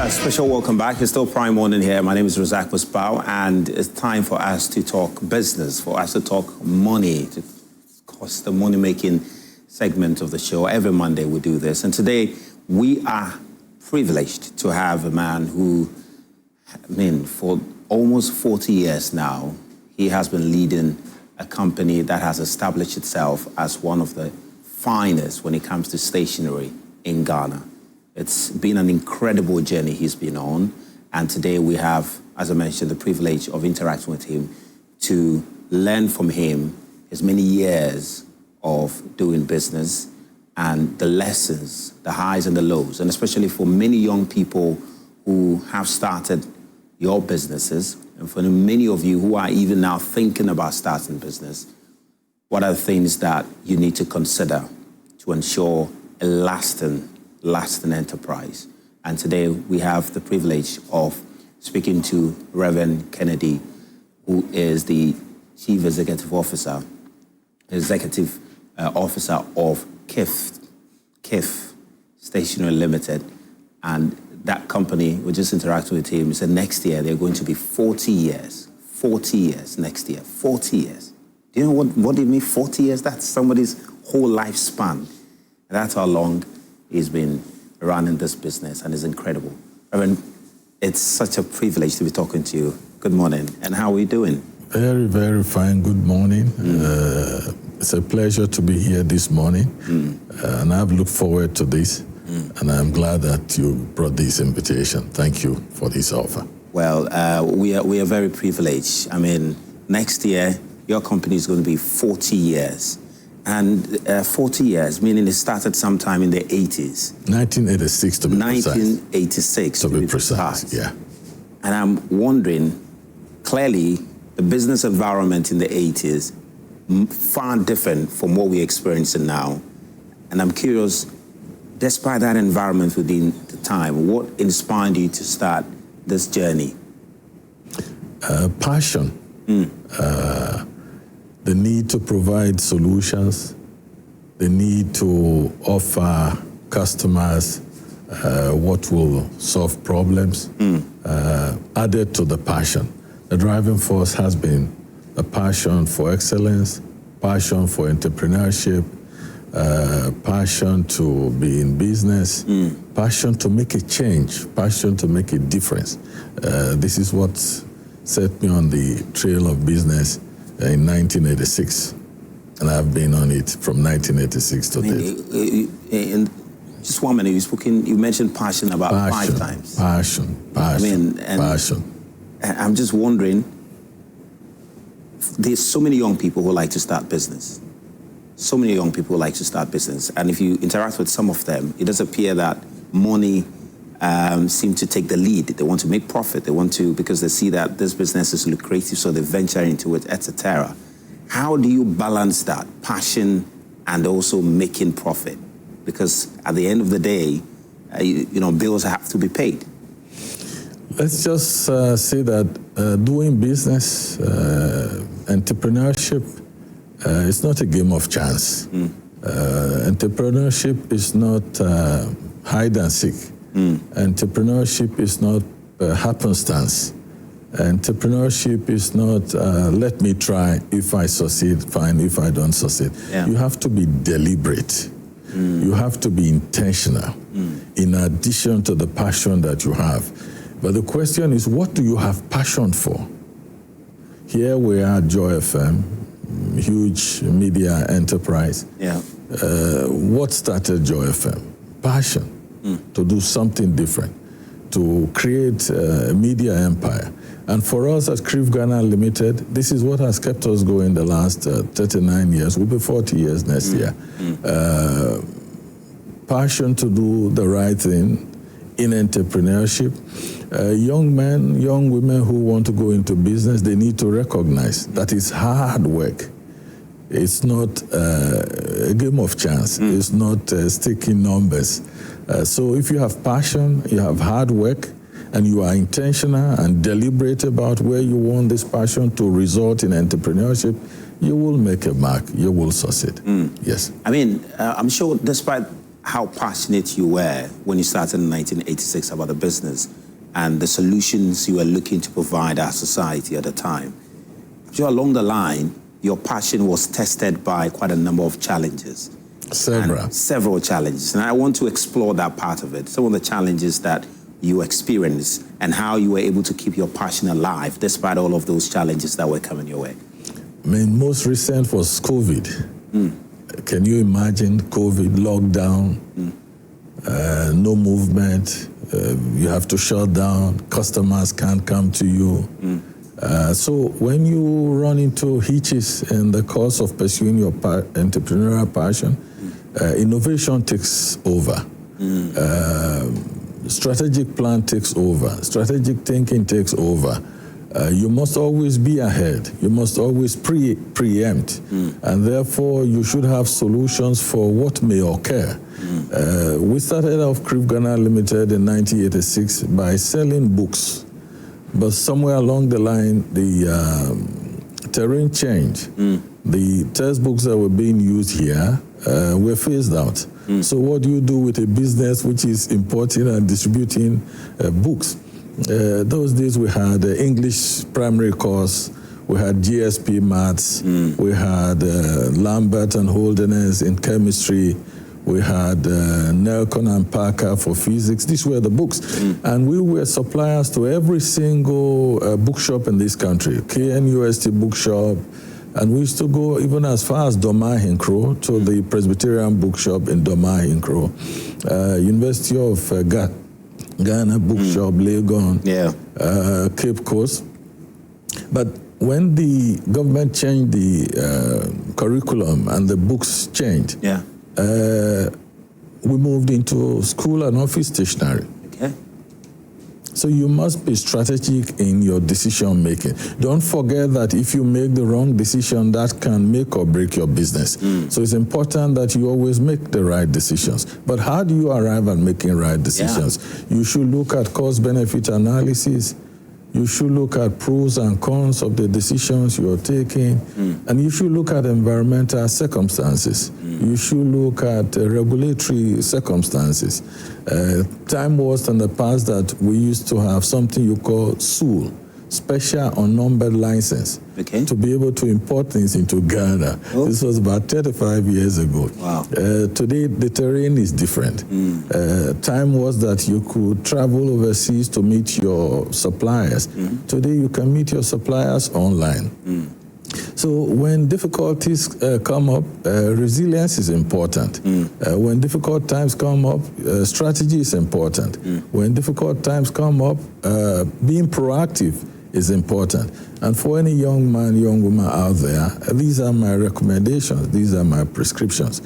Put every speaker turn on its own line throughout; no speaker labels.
A special welcome back. It's still Prime Morning here. My name is Razak Musbao, and it's time for us to talk business, for us to talk money, to cost the money-making segment of the show. Every Monday we do this, and today we are privileged to have a man who, for almost 40 years now, he has been leading a company that has established itself as one of the finest when it comes to stationery in Ghana. It's been an incredible journey he's been on, and today we have, as I mentioned, the privilege of interacting with him to learn from him his many years of doing business and the lessons, the highs and the lows, and especially for many young people who have started your businesses, and for many of you who are even now thinking about starting business, what are the things that you need to consider to ensure a lasting enterprise? And today we have the privilege of speaking to Reverend Kennedy, who is the Chief Executive Officer of KIRF Ghana Limited. And that company, we just interacted with him, he said next year they're going to be 40 years. 40 years next year, 40 years. Do you know what do you mean 40 years? That's somebody's whole lifespan. And that's how long he's been running this business, and it's incredible. Reverend, it's such a privilege to be talking to you. Good morning, and how are we doing?
Very, very fine. Good morning. It's a pleasure to be here this morning, and I've looked forward to this, and I'm glad that you brought this invitation. Thank you for this offer.
Well, we are very privileged. I mean, next year, your company is going to be 40 years. And 40 years, meaning it started sometime in the 80s.
1986 to be precise.
1986
to be precise, yeah.
And I'm wondering, clearly, the business environment in the 80s, far different from what we're experiencing now. And I'm curious, despite that environment within the time, what inspired you to start this journey?
Passion. The need to provide solutions, the need to offer customers what will solve problems, added to the passion. The driving force has been a passion for excellence, passion for entrepreneurship, passion to be in business, passion to make a change, passion to make a difference. This is what set me on the trail of business in 1986, and I've been on it from 1986 to today.
In just 1 minute, you mentioned passion about 5 times.
Passion. Passion.
I'm just wondering, there's so many young people who like to start business. So many young people like to start business, and if you interact with some of them, it does appear that money seem to take the lead. They want to make profit. They want to, because they see that this business is lucrative, so they venture into it, etc. How do you balance that passion and also making profit? Because at the end of the day, bills have to be paid.
Let's just say that doing business, entrepreneurship, it's not a game of chance. Entrepreneurship is not hide and seek. Entrepreneurship is not happenstance. Entrepreneurship is not, let me try, if I succeed, fine, if I don't succeed. Yeah. You have to be deliberate. You have to be intentional in addition to the passion that you have. But the question is, what do you have passion for? Here we are at Joy FM, huge media enterprise. Yeah. What started Joy FM? Passion. To do something different, to create a media empire. And for us at KIRF Ghana Limited, this is what has kept us going the last 39 years. We'll be 40 years next year. Passion to do the right thing in entrepreneurship. Young men, young women who want to go into business, they need to recognize that it's hard work. It's not a game of chance. It's not sticking numbers. So if you have passion, you have hard work, and you are intentional and deliberate about where you want this passion to result in entrepreneurship, you will make a mark. You will succeed. Yes.
I mean, I'm sure despite how passionate you were when you started in 1986 about the business and the solutions you were looking to provide our society at the time. So along the line, your passion was tested by quite a number of challenges. Several challenges. And I want to explore that part of it. Some of the challenges that you experienced and how you were able to keep your passion alive despite all of those challenges that were coming your way.
I mean, most recent was COVID. Can you imagine COVID, lockdown, no movement, you have to shut down, customers can't come to you. So when you run into hitches in the course of pursuing your entrepreneurial passion, innovation takes over. Strategic plan takes over. Strategic thinking takes over. You must always be ahead. You must always preempt. And therefore, you should have solutions for what may occur. We started off KIRF Ghana Limited in 1986 by selling books. But somewhere along the line, the terrain changed. The textbooks that were being used here were phased out. So what do you do with a business which is importing and distributing books? Those days we had English primary course, we had GSP maths, we had Lambert and Holderness in chemistry, we had Nelcon and Parker for physics. These were the books. And we were suppliers to every single bookshop in this country, KNUST bookshop, and we used to go even as far as Doma Hinkro to the Presbyterian bookshop in Doma Hinkro, University of Ghana bookshop, Legon, Cape Coast. But when the government changed the curriculum and the books changed, we moved into school and office stationery. So you must be strategic in your decision making. Don't forget that if you make the wrong decision, that can make or break your business. So it's important that you always make the right decisions. But how do you arrive at making right decisions? You should look at cost-benefit analysis. You should look at pros and cons of the decisions you're taking. And you should look at environmental circumstances. You should look at regulatory circumstances. Time was in the past that we used to have something you call SUL, Special Unnumbered License, to be able to import things into Ghana. This was about 35 years ago. Today, the terrain is different. Time was that you could travel overseas to meet your suppliers. Today, you can meet your suppliers online. So when difficulties come up, resilience is important. When difficult times come up, strategy is important. When difficult times come up, being proactive is important. And for any young man, young woman out there, these are my recommendations. These are my prescriptions.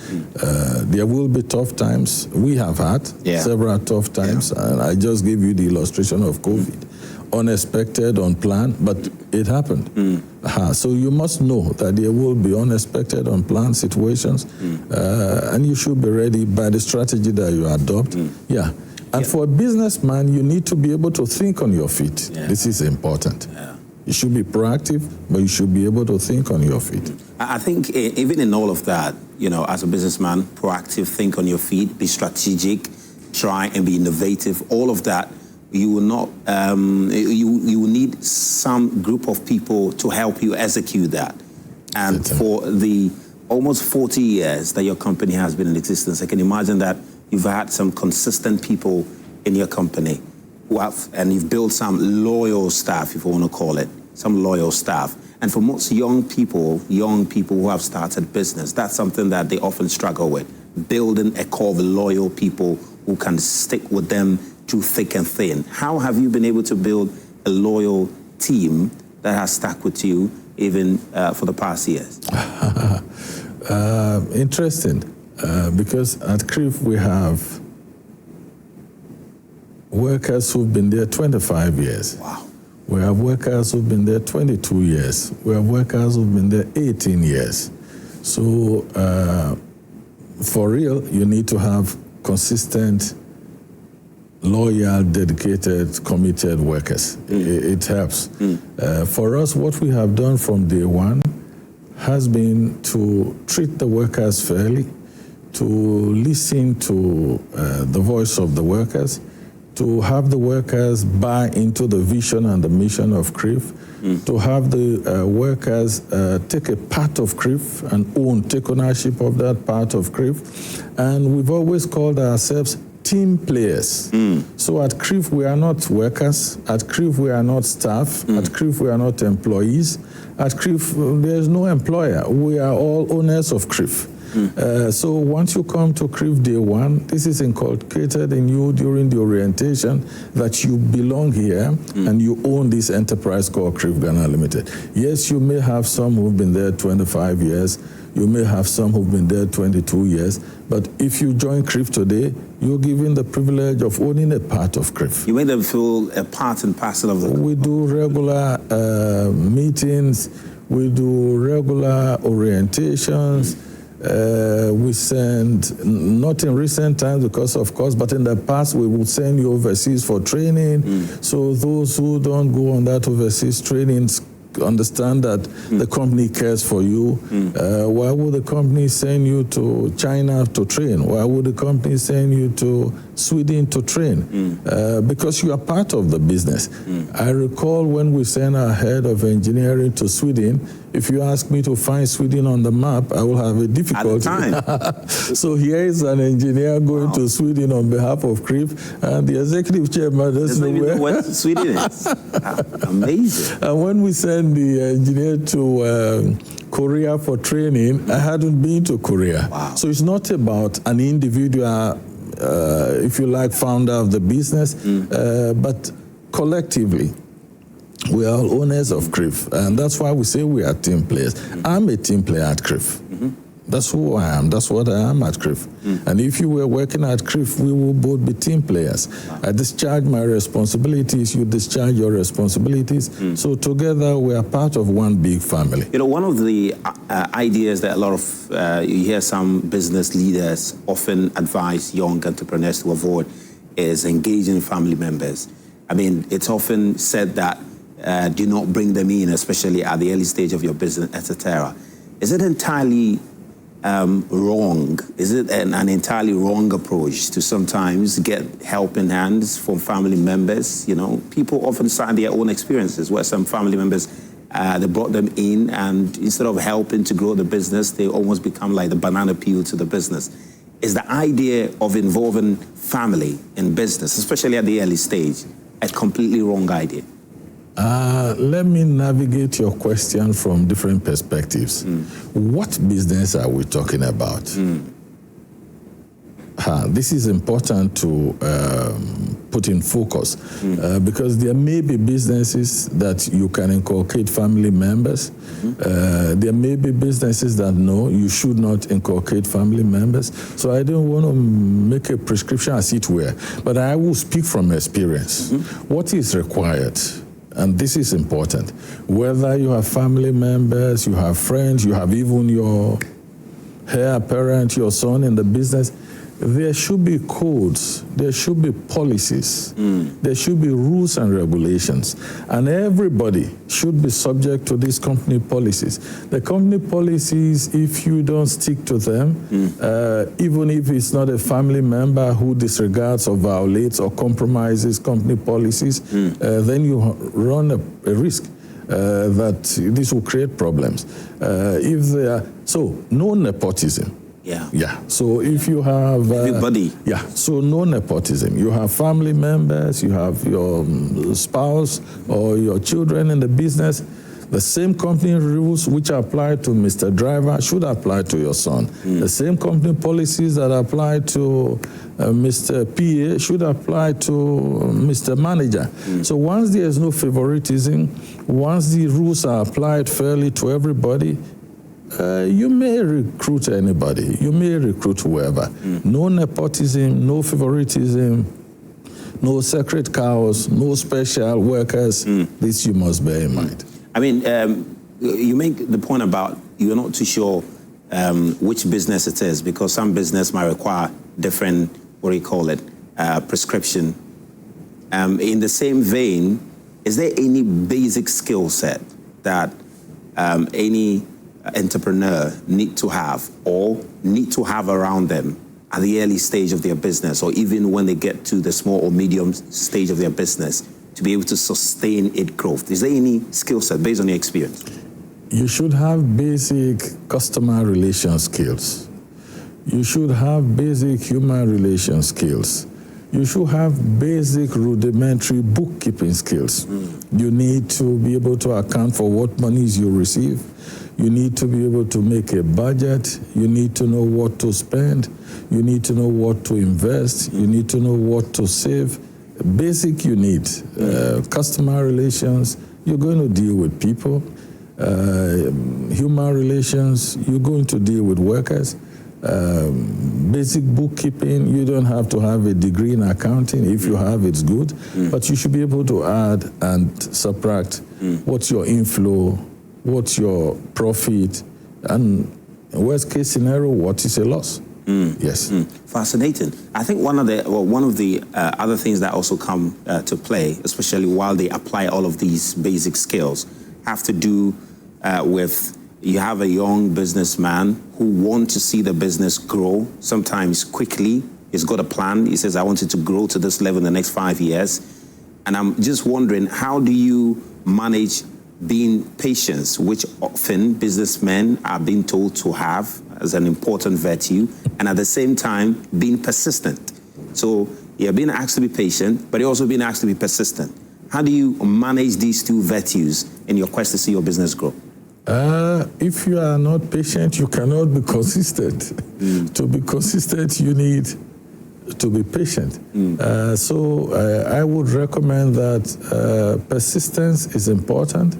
There will be tough times. We have had several tough times. And I just gave you the illustration of COVID. Unexpected, unplanned, but it happened. So you must know that there will be unexpected, unplanned situations, and you should be ready by the strategy that you adopt. And for a businessman, you need to be able to think on your feet. This is important. You should be proactive, but you should be able to think on your feet.
I think even in all of that, you know, as a businessman, proactive, think on your feet, be strategic, try and be innovative, all of that, you will not, you will need some group of people to help you execute that. And for the almost 40 years that your company has been in existence, I can imagine that you've had some consistent people in your company who have, and you've built some loyal staff, if you want to call it, some loyal staff. And for most young people who have started business, that's something that they often struggle with, building a core of loyal people who can stick with them through thick and thin. How have you been able to build a loyal team that has stuck with you even for the past years?
Interesting, because at KIRF we have workers who've been there 25 years.
Wow.
We have workers who've been there 22 years. We have workers who've been there 18 years. So for real, you need to have consistent, loyal, dedicated, committed workers. It helps. For us, what we have done from day one has been to treat the workers fairly, to listen to the voice of the workers, to have the workers buy into the vision and the mission of KIRF, to have the workers take a part of KIRF and take ownership of that part of KIRF. And we've always called ourselves team players. So at KIRF, we are not workers. At KIRF, we are not staff. At KIRF, we are not employees. At KIRF, there's no employer. We are all owners of KIRF. So once you come to KIRF day one, this is inculcated in you during the orientation that you belong here and you own this enterprise called KIRF Ghana Limited. Yes, you may have some who've been there 25 years. You may have some who've been there 22 years. But if you join KIRF today, you're given the privilege of owning a part of KIRF.
You made them feel a part and parcel of the...
We do regular meetings. We do regular orientations. We send, not in recent times because of course, but in the past we would send you overseas for training. So those who don't go on that overseas training understand that the company cares for you. Why would the company send you to China to train? Why would the company send you to Sweden to train? Because you are part of the business. I recall when we sent our head of engineering to Sweden, if you ask me to find Sweden on the map, I will have a difficulty.
At the time.
So here is an engineer going to Sweden on behalf of KIRF, and the executive chairman doesn't know
what Sweden is. Amazing.
And when we sent the engineer to Korea for training, I hadn't been to Korea.
Wow.
So it's not about an individual, if you like, founder of the business, but collectively. We are all owners of KIRF, and that's why we say we are team players. I'm a team player at KIRF. That's who I am. That's what I am at KIRF. And if you were working at KIRF, we will both be team players. I discharge my responsibilities, you discharge your responsibilities. So together we are part of one big family.
You know, one of the ideas that a lot of, you hear some business leaders often advise young entrepreneurs to avoid is engaging family members. I mean, it's often said that do not bring them in, especially at the early stage of your business, etc. Is it entirely wrong? Is it an entirely wrong approach to sometimes get helping hands from family members? You know, people often cite their own experiences where some family members, they brought them in and instead of helping to grow the business, they almost become like the banana peel to the business. Is the idea of involving family in business, especially at the early stage, a completely wrong idea?
Let me navigate your question from different perspectives. What business are we talking about? This is important to put in focus because there may be businesses that you can inculcate family members. There may be businesses that no, you should not inculcate family members. So I don't want to make a prescription as it were, but I will speak from experience. What is required? And this is important. Whether you have family members, you have friends, you have even your heir apparent, your son in the business, there should be codes, there should be policies, there should be rules and regulations, and everybody should be subject to these company policies. The company policies, if you don't stick to them, even if it's not a family member who disregards or violates or compromises company policies, then you run a risk that this will create problems. So no nepotism. Yeah. So if you have
everybody.
So no nepotism. You have family members, you have your spouse or your children in the business. The same company rules which apply to Mr. Driver should apply to your son. The same company policies that apply to Mr. PA should apply to Mr. Manager. So once there is no favoritism, once the rules are applied fairly to everybody, you may recruit anybody, you may recruit whoever. No nepotism, no favoritism, no sacred cows, no special workers. This you must bear in mind.
I mean, you make the point about you're not too sure which business it is because some business might require different, prescription. In the same vein, is there any basic skill set that any entrepreneur need to have around them at the early stage of their business, or even when they get to the small or medium stage of their business, to be able to sustain its growth? Is there any skill set based on your experience?
You should have basic customer relation skills. You should have basic human relation skills. You should have basic rudimentary bookkeeping skills. You need to be able to account for what monies you receive. You need to be able to make a budget. You need to know what to spend. You need to know what to invest. You need to know what to save. Basic you need. Customer relations, you're going to deal with people. Human relations, you're going to deal with workers. Basic bookkeeping, you don't have to have a degree in accounting. If you have, it's good. But you should be able to add and subtract what's your inflow, what's your profit, and worst case scenario, what is a loss. Yes.
Fascinating. I think one of the other things that also come to play, especially while they apply all of these basic skills, have to do with, you have a young businessman who wants to see the business grow, sometimes quickly. He's got a plan. He says, I want it to grow to this level in the next 5 years. And I'm just wondering, how do you manage being patient, which often businessmen are being told to have as an important virtue, and at the same time, being persistent? So you're being asked to be patient, but you're also being asked to be persistent. How do you manage these two virtues in your quest to see your business grow?
If you are not patient, you cannot be consistent. To be consistent, you need to be patient. So I would recommend that persistence is important.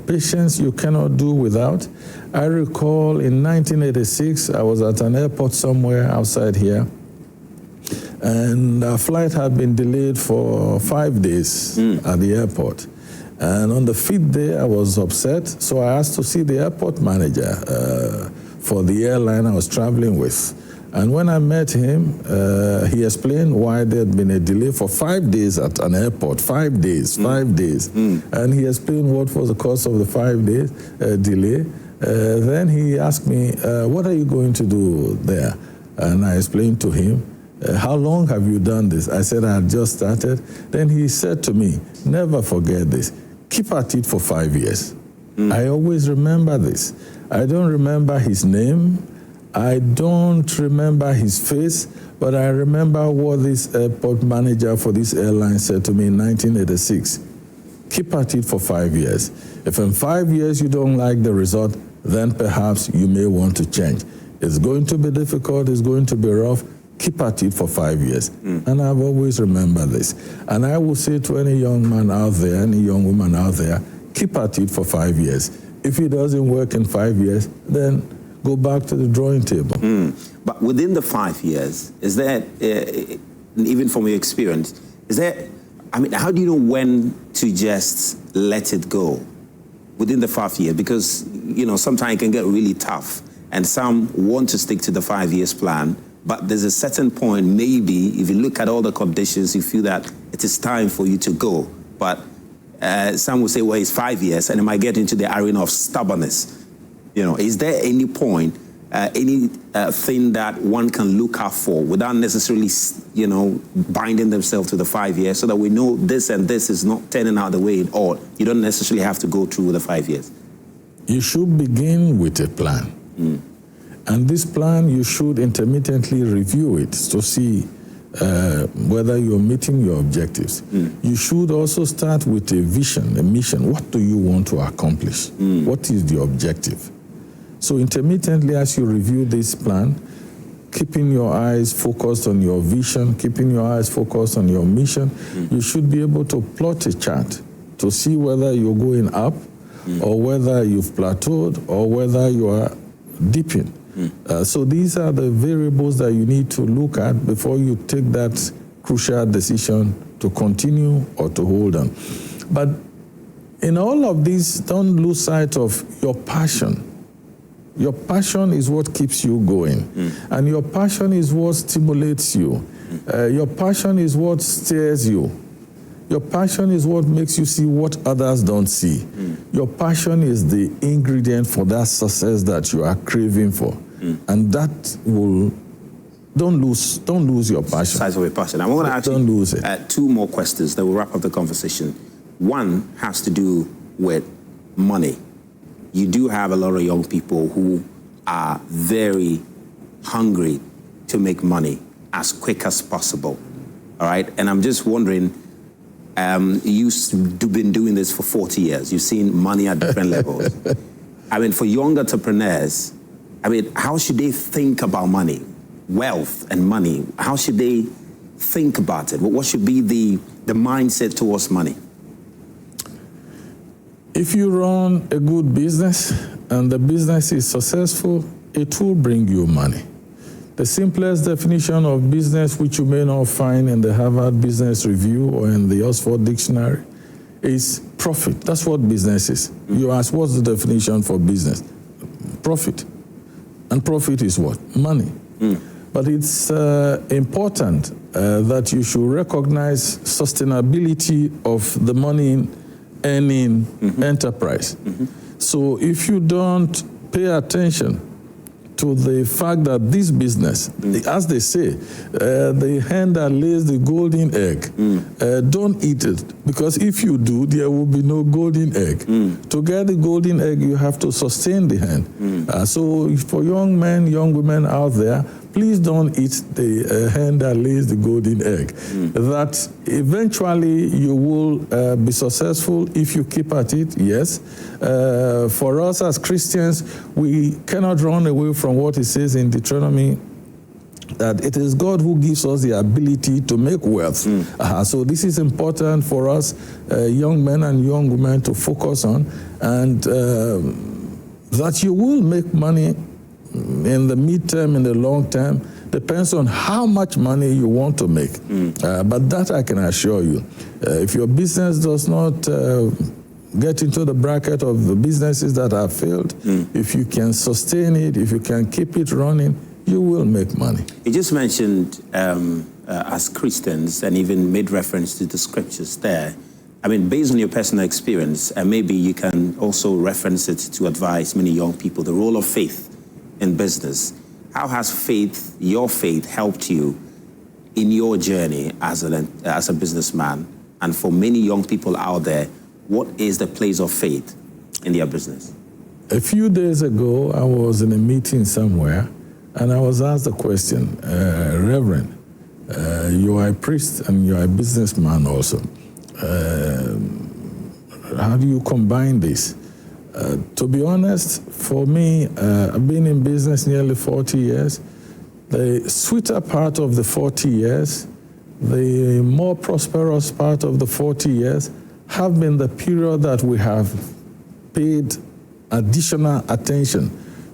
Patience you cannot do without. I recall in 1986, I was at an airport somewhere outside here, and our flight had been delayed for 5 days at the airport. And on the 5th day, I was upset, so I asked to see the airport manager for the airline I was traveling with. And when I met him, he explained why there had been a delay for 5 days at an airport. 5 days. And he explained what was the cause of the 5 days delay. Then he asked me, what are you going to do there? And I explained to him, how long have you done this? I said, I had just started. Then he said to me, never forget this. Keep at it for 5 years. I always remember this. I don't remember his name. I don't remember his face, but I remember what this airport manager for this airline said to me in 1986. Keep at it for 5 years. If in 5 years you don't like the result, then perhaps you may want to change. It's going to be difficult, it's going to be rough. Keep at it for 5 years. And I've always remembered this. And I will say to any young man out there, any young woman out there, keep at it for 5 years. If it doesn't work in 5 years, then go back to the drawing table.
But within the 5 years, is there, even from your experience, is there, I mean, how do you know when to just let it go within the 5 years? Because, you know, sometimes it can get really tough, and some want to stick to the 5 years plan, but there's a certain point, maybe, if you look at all the conditions, you feel that it is time for you to go. But some will say, well, it's 5 years, and it might get into the arena of stubbornness. You know, is there any point, thing that one can look out for without necessarily, you know, binding themselves to the 5 years, so that we know this and this is not turning out the way it ought? You don't necessarily have to go through with the 5 years.
You should begin with a plan. And this plan, you should intermittently review it to see whether you're meeting your objectives. You should also start with a vision, a mission. What do you want to accomplish? What is the objective? So intermittently, as you review this plan, keeping your eyes focused on your vision, keeping your eyes focused on your mission, you should be able to plot a chart to see whether you're going up or whether you've plateaued or whether you are dipping. So these are the variables that you need to look at before you take that crucial decision to continue or to hold on. But in all of this, don't lose sight of your passion. Your passion is what keeps you going. And your passion is what stimulates you. Your passion is what steers you. Your passion is what makes you see what others don't see. Your passion is the ingredient for that success that you are craving for. And that will, don't lose your passion.
Size of your passion. I'm going to ask
Don't
you
lose it.
two more questions that will wrap up the conversation. One has to do with money. You do have a lot of young people who are very hungry to make money as quick as possible. All right? And I'm just wondering, you've been doing this for 40 years. You've seen money at different levels. I mean, for young entrepreneurs, I mean, how should they think about money, wealth and money? How should they think about it? What should be the mindset towards money?
If you run a good business and the business is successful, it will bring you money. The simplest definition of business, which you may not find in the Harvard Business Review or in the Oxford Dictionary, is profit. That's what business is. You ask, what's the definition for business? Profit. And profit is what? Money. But it's important that you should recognize sustainability of the money earning enterprise. So if you don't pay attention to the fact that this business, as they say, the hen that lays the golden egg, don't eat it, because if you do, there will be no golden egg. To get the golden egg, you have to sustain the hen. So for young men, young women out there, please don't eat the hen that lays the golden egg. That eventually you will be successful if you keep at it, yes. For us as Christians, we cannot run away from what it says in Deuteronomy, that it is God who gives us the ability to make wealth. So this is important for us, young men and young women, to focus on, and that you will make money in the midterm, in the long term, depends on how much money you want to make. But that I can assure you. If your business does not get into the bracket of the businesses that have failed, if you can sustain it, if you can keep it running, you will make money.
You just mentioned as Christians, and even made reference to the scriptures there. I mean, based on your personal experience, and maybe you can also reference it to advise many young people, the role of faith in business. How has faith, your faith, helped you in your journey as a businessman? And for many young people out there, what is the place of faith in their business?
A few days ago, I was in a meeting somewhere, and I was asked the question, Reverend, you are a priest and you are a businessman also. How do you combine this? To be honest, for me, I've been in business nearly 40 years. The sweeter part of the 40 years, the more prosperous part of the 40 years, have been the period that we have paid additional attention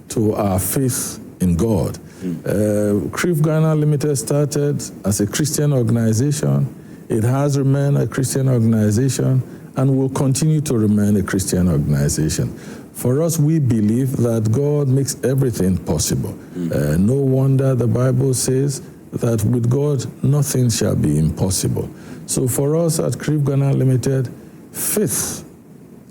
to our faith in God. KIRF Ghana Limited started as a Christian organization. It has remained a Christian organization and will continue to remain a Christian organization. For us, we believe that God makes everything possible. No wonder the Bible says that with God, nothing shall be impossible. So for us at KIRF Ghana Limited, faith,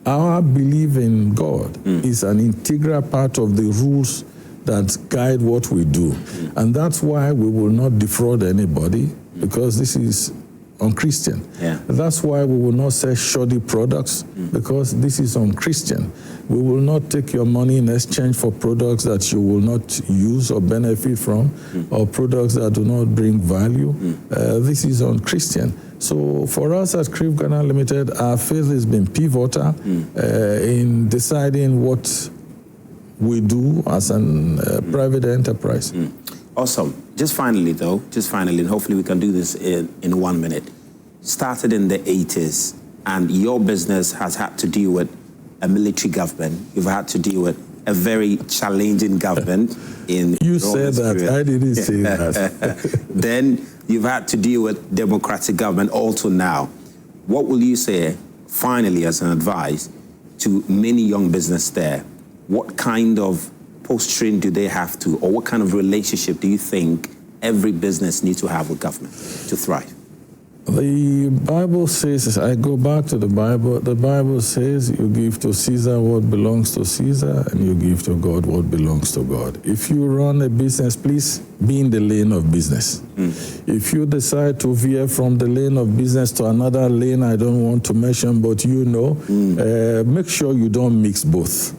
our belief in God, is an integral part of the rules that guide what we do. And that's why we will not defraud anybody, because this is unchristian. That's why we will not sell shoddy products, because this is unchristian. We will not take your money in exchange for products that you will not use or benefit from, or products that do not bring value. This is unchristian. So for us at KIRF Ghana Limited, our faith has been pivotal in deciding what we do as a private enterprise.
Awesome. Just finally, and hopefully we can do this in 1 minute. Started in the 80s, and your business has had to deal with a military government. You've had to deal with a very challenging government in
You said that, period. I didn't say that.
Then you've had to deal with democratic government also now. What will you say, finally, as an advice to many young business there? What kind of posturing do they have to, or what kind of relationship do you think every business needs to have with government to thrive?
The Bible says, I go back to the Bible says you give to Caesar what belongs to Caesar and you give to God what belongs to God. If you run a business, please be in the lane of business. If you decide to veer from the lane of business to another lane I don't want to mention, but make sure you don't mix both.